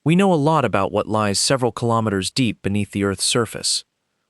We know a lot about what lies several kilometers deep beneath the Earth's surface.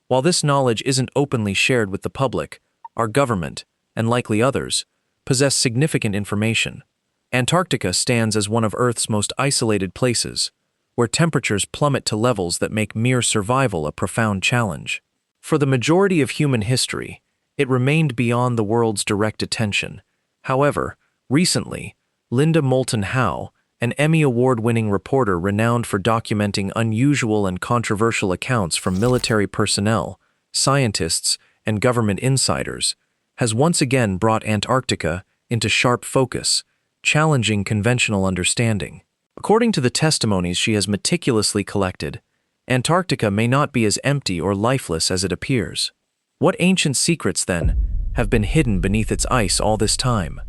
While this knowledge isn't openly shared with the public, our government, and likely others, possess significant information. Antarctica stands as one of Earth's most isolated places, where temperatures plummet to levels that make mere survival a profound challenge. For the majority of human history, it remained beyond the world's direct attention. However, recently, Moulton Howe, an Emmy Award-winning reporter renowned for documenting unusual and controversial accounts from military personnel, scientists, and government insiders, has once again brought Antarctica into sharp focus, challenging conventional understanding. According to the testimonies she has meticulously collected, Antarctica may not be as empty or lifeless as it appears. What ancient secrets, then, have been hidden beneath its ice all this time?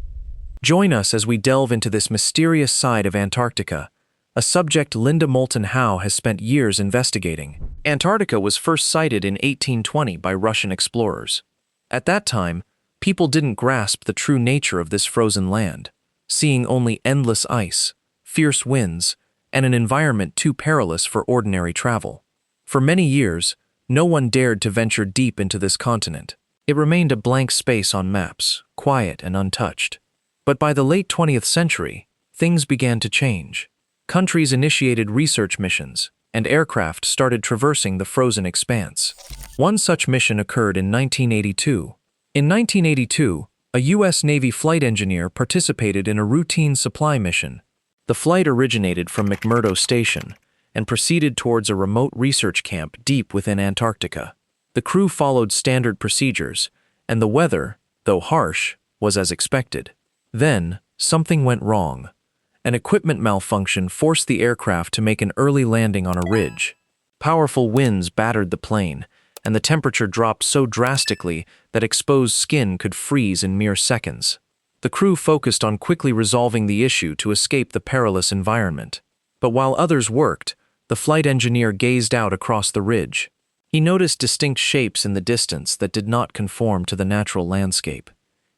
Join us as we delve into this mysterious side of Antarctica, a subject Moulton Howe has spent years investigating. Antarctica was first sighted in 1820 by Russian explorers. At that time, people didn't grasp the true nature of this frozen land, seeing only endless ice, fierce winds, and an environment too perilous for ordinary travel. For many years, no one dared to venture deep into this continent. It remained a blank space on maps, quiet and untouched. But by the late 20th century, things began to change. Countries initiated research missions, and aircraft started traversing the frozen expanse. One such mission occurred in 1982. In 1982, a U.S. Navy flight engineer participated in a routine supply mission. The flight originated from McMurdo Station and proceeded towards a remote research camp deep within Antarctica. The crew followed standard procedures, and the weather, though harsh, was as expected. Then, something went wrong. An equipment malfunction forced the aircraft to make an early landing on a ridge. Powerful winds battered the plane, and the temperature dropped so drastically that exposed skin could freeze in mere seconds. The crew focused on quickly resolving the issue to escape the perilous environment. But while others worked, the flight engineer gazed out across the ridge. He noticed distinct shapes in the distance that did not conform to the natural landscape.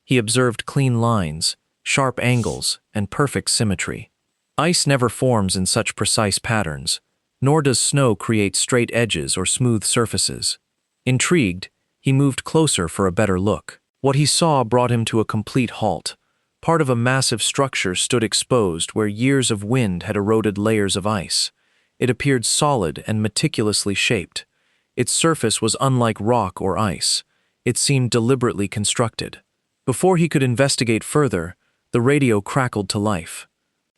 He observed clean lines, sharp angles, and perfect symmetry. Ice never forms in such precise patterns, nor does snow create straight edges or smooth surfaces. Intrigued, he moved closer for a better look. What he saw brought him to a complete halt. Part of a massive structure stood exposed where years of wind had eroded layers of ice. It appeared solid and meticulously shaped. Its surface was unlike rock or ice. It seemed deliberately constructed. Before he could investigate further, the radio crackled to life.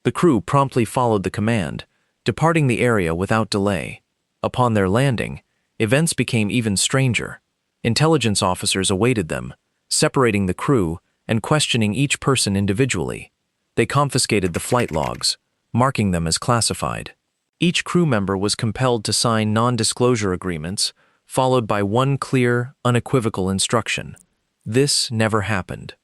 The crew promptly followed the command, departing the area without delay. Upon their landing, events became even stranger. Intelligence officers awaited them, separating the crew and questioning each person individually. They confiscated the flight logs, marking them as classified. Each crew member was compelled to sign non-disclosure agreements, followed by one clear, unequivocal instruction. This never happened.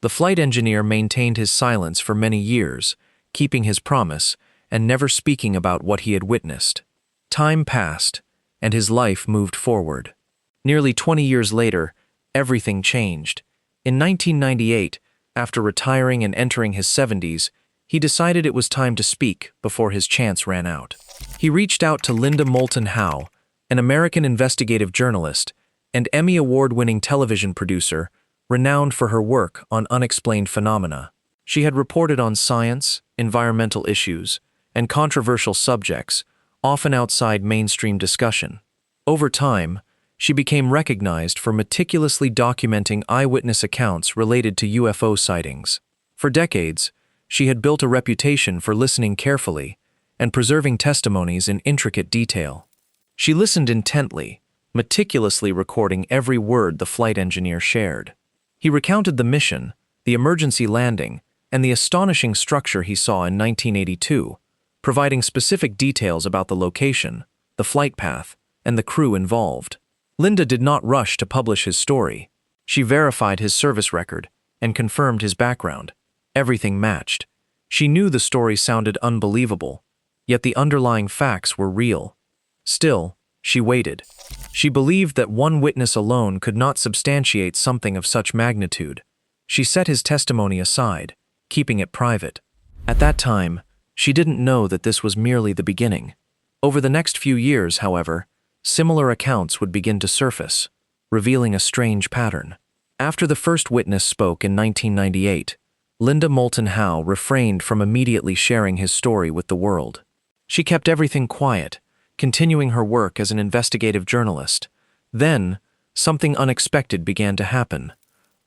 The flight engineer maintained his silence for many years, keeping his promise and never speaking about what he had witnessed. Time passed, and his life moved forward. Nearly 20 years later, everything changed. In 1998, after retiring and entering his 70s, he decided it was time to speak before his chance ran out. He reached out to Moulton Howe, an American investigative journalist and Emmy Award-winning television producer renowned for her work on unexplained phenomena. She had reported on science, environmental issues, and controversial subjects, often outside mainstream discussion. Over time, she became recognized for meticulously documenting eyewitness accounts related to UFO sightings. For decades, she had built a reputation for listening carefully and preserving testimonies in intricate detail. She listened intently, meticulously recording every word the flight engineer shared. He recounted the mission, the emergency landing, and the astonishing structure he saw in 1982, providing specific details about the location, the flight path, and the crew involved. Linda did not rush to publish his story. She verified his service record and confirmed his background. Everything matched. She knew the story sounded unbelievable, yet the underlying facts were real. Still, she waited. She believed that one witness alone could not substantiate something of such magnitude. She set his testimony aside, keeping it private. At that time, She didn't know that this was merely the beginning. Over the next few years, however, similar accounts would begin to surface, revealing a strange pattern. After the first witness spoke in 1998, Linda Moulton Howe refrained from immediately sharing his story with the world. She kept everything quiet, continuing her work as an investigative journalist. Then, something unexpected began to happen.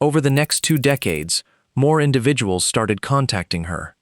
Over the next 2 decades, more individuals started contacting her.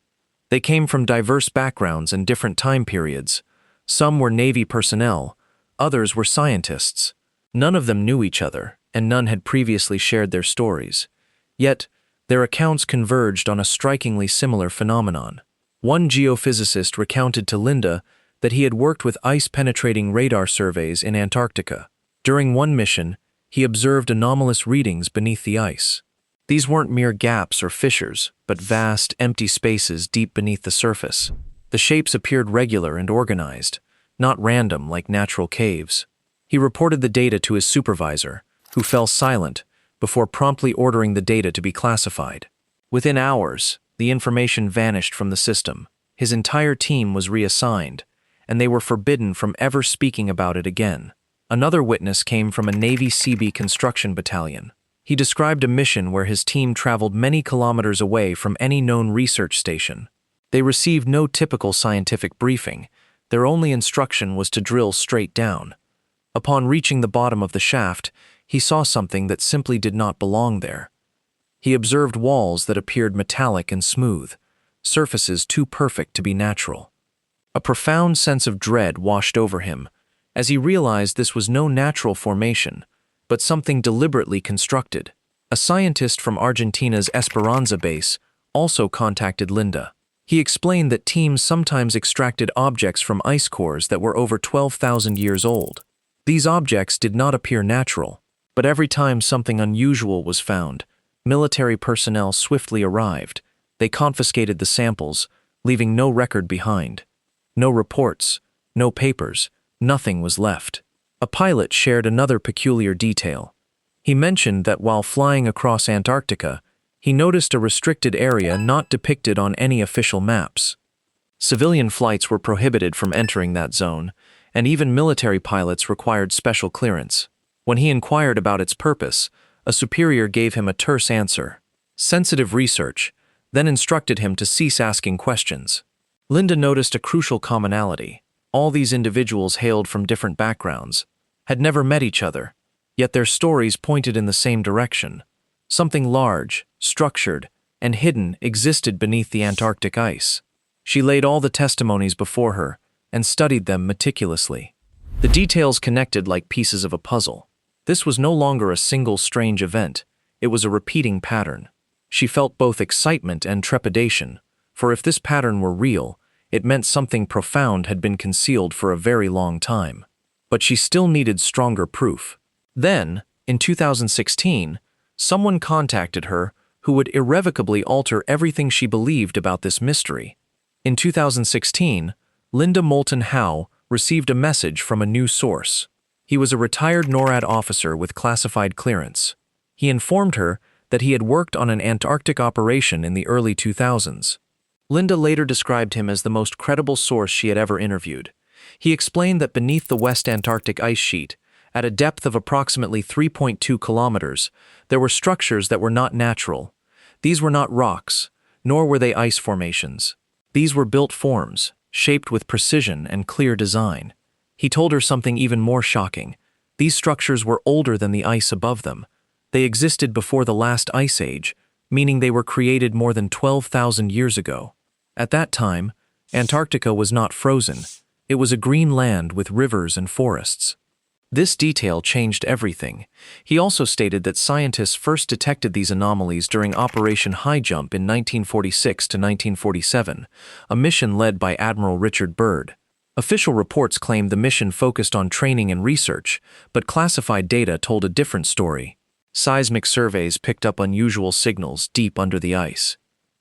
They came from diverse backgrounds and different time periods. Some were Navy personnel, others were scientists. None of them knew each other, and none had previously shared their stories. Yet, their accounts converged on a strikingly similar phenomenon. One geophysicist recounted to Linda that he had worked with ice-penetrating radar surveys in Antarctica. During one mission, he observed anomalous readings beneath the ice. These weren't mere gaps or fissures, but vast, empty spaces deep beneath the surface. The shapes appeared regular and organized, not random like natural caves. He reported the data to his supervisor, who fell silent before promptly ordering the data to be classified. Within hours, the information vanished from the system. His entire team was reassigned, and they were forbidden from ever speaking about it again. Another witness came from a Navy Seabee construction battalion. He described a mission where his team traveled many kilometers away from any known research station. They received no typical scientific briefing. Their only instruction was to drill straight down. Upon reaching the bottom of the shaft, he saw something that simply did not belong there. He observed walls that appeared metallic and smooth, surfaces too perfect to be natural. A profound sense of dread washed over him, as he realized this was no natural formation, but something deliberately constructed. A scientist from Argentina's Esperanza base also contacted Linda. He explained that teams sometimes extracted objects from ice cores that were over 12,000 years old. These objects did not appear natural, but every time something unusual was found, military personnel swiftly arrived. They confiscated the samples, leaving no record behind. No reports, no papers, nothing was left. A pilot shared another peculiar detail. He mentioned that while flying across Antarctica, he noticed a restricted area not depicted on any official maps. Civilian flights were prohibited from entering that zone, and even military pilots required special clearance. When he inquired about its purpose, a superior gave him a terse answer: sensitive research, then instructed him to cease asking questions. Linda noticed a crucial commonality. All these individuals hailed from different backgrounds, had never met each other, yet their stories pointed in the same direction. Something large, structured, and hidden existed beneath the Antarctic ice. She laid all the testimonies before her and studied them meticulously. The details connected like pieces of a puzzle. This was no longer a single strange event, it was a repeating pattern. She felt both excitement and trepidation, for if this pattern were real, it meant something profound had been concealed for a very long time. But she still needed stronger proof. Then, in 2016, someone contacted her who would irrevocably alter everything she believed about this mystery. In 2016, Linda Moulton Howe received a message from a new source. He was a retired NORAD officer with classified clearance. He informed her that he had worked on an Antarctic operation in the early 2000s. Linda later described him as the most credible source she had ever interviewed. He explained that beneath the West Antarctic ice sheet, at a depth of approximately 3.2 kilometers, there were structures that were not natural. These were not rocks, nor were they ice formations. These were built forms, shaped with precision and clear design. He told her something even more shocking. These structures were older than the ice above them. They existed before the last ice age, meaning they were created more than 12,000 years ago. At that time, Antarctica was not frozen. It was a green land with rivers and forests. This detail changed everything. He also stated that scientists first detected these anomalies during Operation High Jump in 1946 to 1947, a mission led by Admiral Richard Byrd. Official reports claimed the mission focused on training and research, but classified data told a different story. Seismic surveys picked up unusual signals deep under the ice.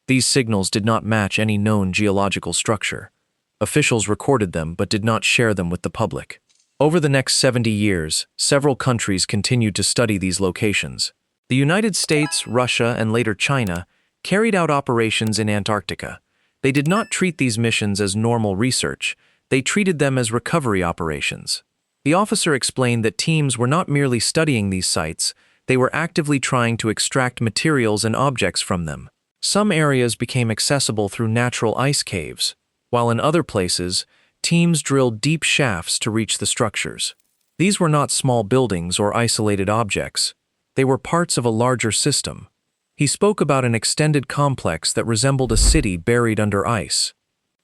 These signals did not match any known geological structure. Officials recorded them but did not share them with the public. Over the next 70 years, several countries continued to study these locations. The United States, Russia, and later China carried out operations in Antarctica, They did not treat these missions as normal research, they treated them as recovery operations. The officer explained that teams were not merely studying these sites, they were actively trying to extract materials and objects from them. Some areas became accessible through natural ice caves, while in other places, teams drilled deep shafts to reach the structures. These were not small buildings or isolated objects, they were parts of a larger system. He spoke about an extended complex that resembled a city buried under ice.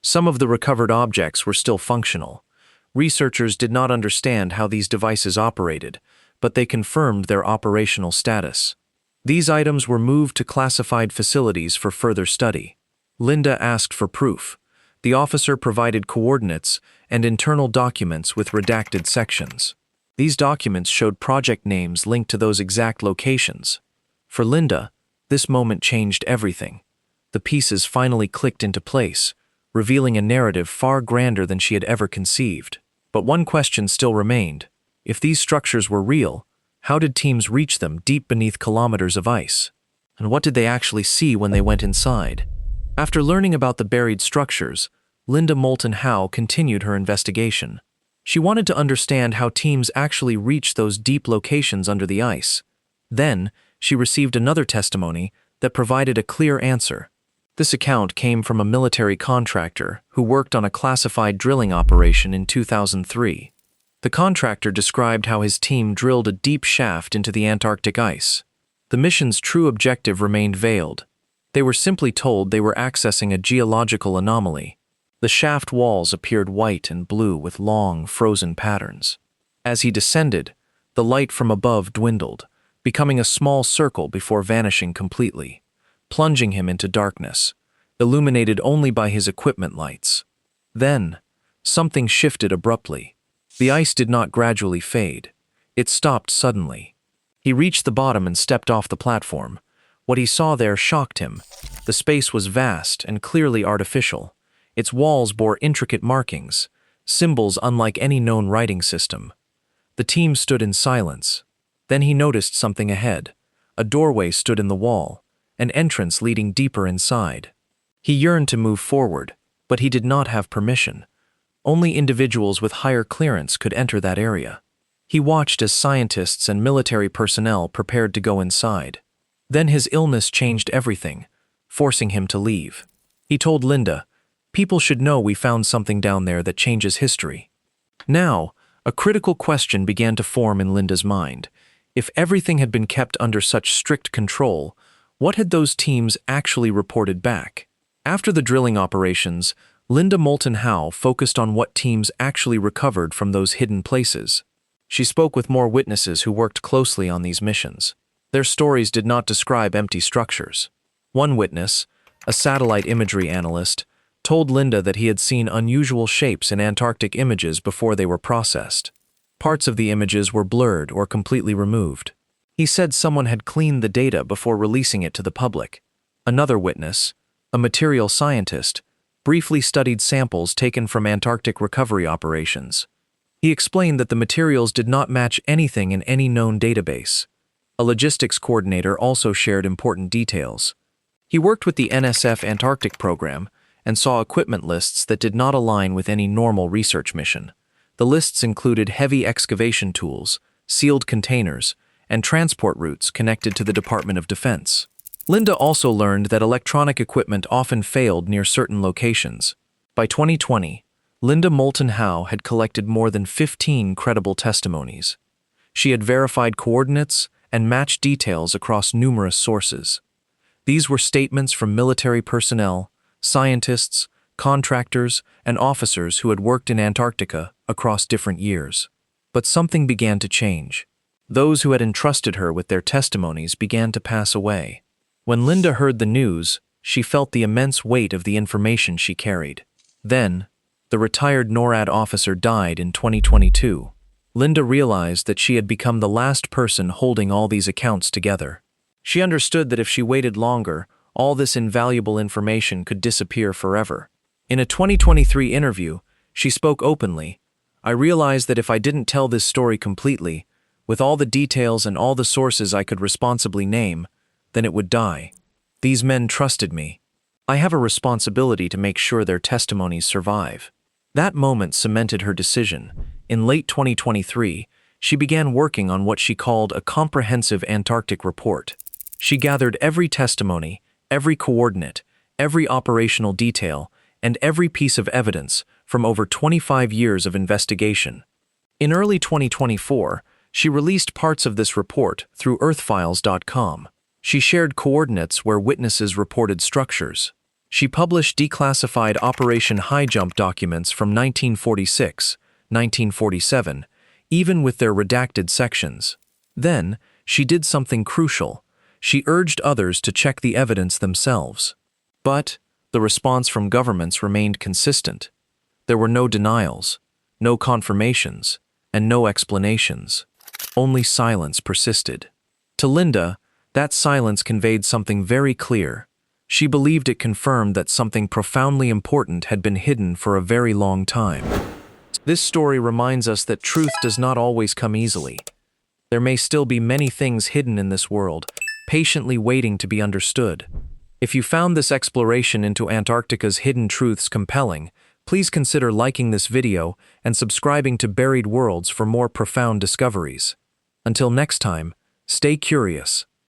Some of the recovered objects were still functional. Researchers did not understand how these devices operated, but they confirmed their operational status. These items were moved to classified facilities for further study. Linda asked for proof. The officer provided coordinates and internal documents with redacted sections. These documents showed project names linked to those exact locations. For Linda, this moment changed everything. The pieces finally clicked into place, revealing a narrative far grander than she had ever conceived. But one question still remained. If these structures were real, how did teams reach them deep beneath kilometers of ice? And what did they actually see when they went inside? After learning about the buried structures, Linda Moulton Howe continued her investigation. She wanted to understand how teams actually reached those deep locations under the ice. Then, she received another testimony that provided a clear answer. This account came from a military contractor who worked on a classified drilling operation in 2003. The contractor described how his team drilled a deep shaft into the Antarctic ice. The mission's true objective remained veiled. They were simply told they were accessing a geological anomaly. The shaft walls appeared white and blue with long, frozen patterns. As he descended, the light from above dwindled, becoming a small circle before vanishing completely, plunging him into darkness, illuminated only by his equipment lights. Then, something shifted abruptly. The ice did not gradually fade. It stopped suddenly. He reached the bottom and stepped off the platform. What he saw there shocked him. The space was vast and clearly artificial. Its walls bore intricate markings, symbols unlike any known writing system. The team stood in silence. Then he noticed something ahead. A doorway stood in the wall, an entrance leading deeper inside. He yearned to move forward, but he did not have permission. Only individuals with higher clearance could enter that area. He watched as scientists and military personnel prepared to go inside. Then his illness changed everything, forcing him to leave. He told Linda, "People should know we found something down there that changes history." Now, a critical question began to form in Linda's mind. If everything had been kept under such strict control, what had those teams actually reported back? After the drilling operations, Linda Moulton Howe focused on what teams actually recovered from those hidden places. She spoke with more witnesses who worked closely on these missions. Their stories did not describe empty structures. One witness, a satellite imagery analyst, told Linda that he had seen unusual shapes in Antarctic images before they were processed. Parts of the images were blurred or completely removed. He said someone had cleaned the data before releasing it to the public. Another witness, a material scientist, briefly studied samples taken from Antarctic recovery operations. He explained that the materials did not match anything in any known database. A logistics coordinator also shared important details. He worked with the NSF Antarctic program and saw equipment lists that did not align with any normal research mission. The lists included heavy excavation tools, sealed containers, and transport routes connected to the Department of Defense. Linda also learned that electronic equipment often failed near certain locations. By 2020, Linda Moulton Howe had collected more than 15 credible testimonies. She had verified coordinates and matched details across numerous sources. These were statements from military personnel, scientists, contractors, and officers who had worked in Antarctica across different years. But something began to change. Those who had entrusted her with their testimonies began to pass away. When Linda heard the news, she felt the immense weight of the information she carried. Then, the retired NORAD officer died in 2022. Linda realized that she had become the last person holding all these accounts together. She understood that if she waited longer, all this invaluable information could disappear forever. In a 2023 interview, she spoke openly. "I realized that if I didn't tell this story completely, with all the details and all the sources I could responsibly name, then it would die. These men trusted me. I have a responsibility to make sure their testimonies survive. That moment cemented her decision. In late 2023, she began working on what she called a comprehensive Antarctic report. She gathered every testimony, every coordinate, every operational detail, and every piece of evidence from over 25 years of investigation. In early 2024, she released parts of this report through earthfiles.com. She shared coordinates where witnesses reported structures. She published declassified Operation High Jump documents from 1946, 1947, even with their redacted sections. Then, she did something crucial. She urged others to check the evidence themselves. But the response from governments remained consistent. There were no denials, no confirmations, and no explanations. Only silence persisted. To Linda, that silence conveyed something very clear. She believed it confirmed that something profoundly important had been hidden for a very long time. This story reminds us that truth does not always come easily. There may still be many things hidden in this world, patiently waiting to be understood. If you found this exploration into Antarctica's hidden truths compelling, please consider liking this video and subscribing to Buried Worlds for more profound discoveries. Until next time, stay curious.